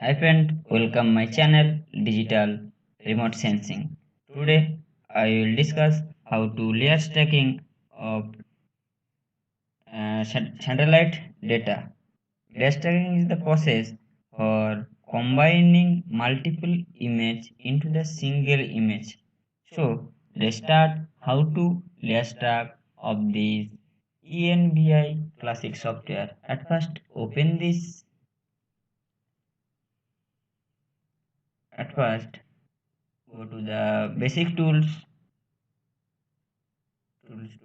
Hi friend, welcome my channel Digital Remote Sensing. Today I will discuss how to layer stacking of satellite data. Layer stacking is the process for combining multiple images into the single image. So let's start how to layer stack of this Envi classic software. At first open this. At first go to the basic tools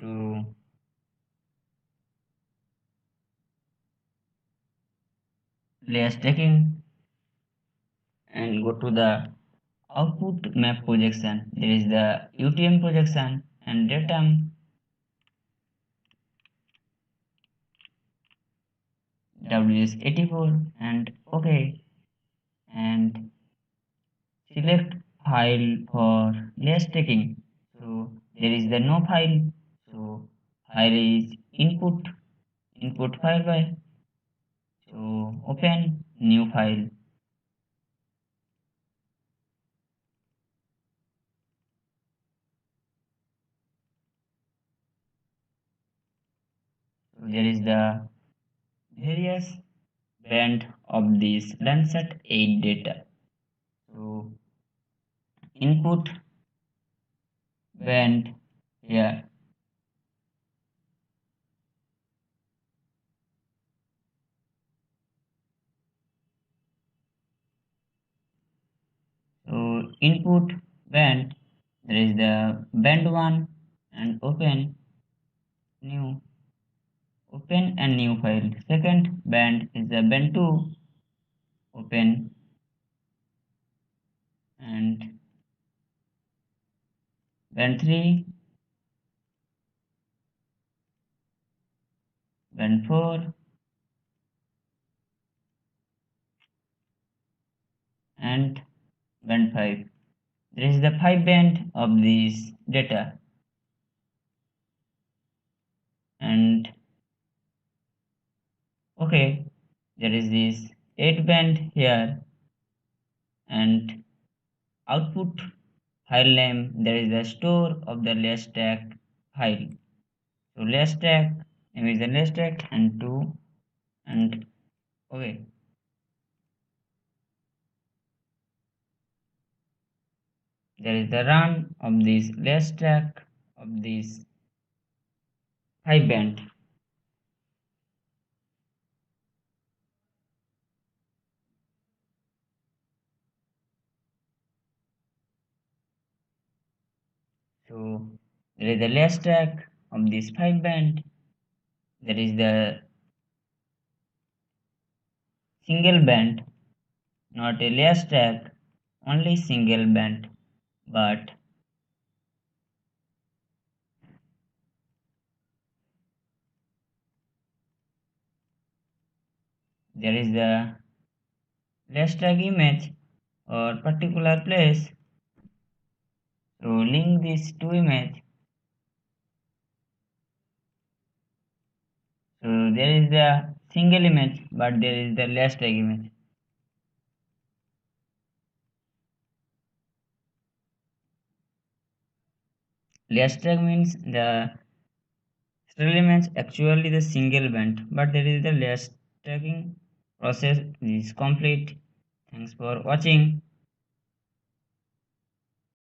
to layer stacking and go to the output map projection. There is the UTM projection and datum WS84 and OK, and select file for layer stacking. So there is the no file, so file is input file by, so open new file. So there is the various band of this Landsat 8 data. So input band here. So input band, there is the band 1 and open and new file. Second band is the band 2, open and band 3, band 4 and band 5. There is the 5 band of this data and okay, there is this 8 band here and output file name, there is the store of the layer stack file. So layer stack name is the layer stack and 2 and okay. There is the run of this layer stack of this 5 band. So there is the layer stack of this 5 band. There is the single band, not a layer stack, only single band, but there is the layer stack image or particular place. So link these two images. So there is the single image, but there is the layer stack image. Layer stack means the still image actually the single band, but there is the layer stacking process is complete. Thanks for watching.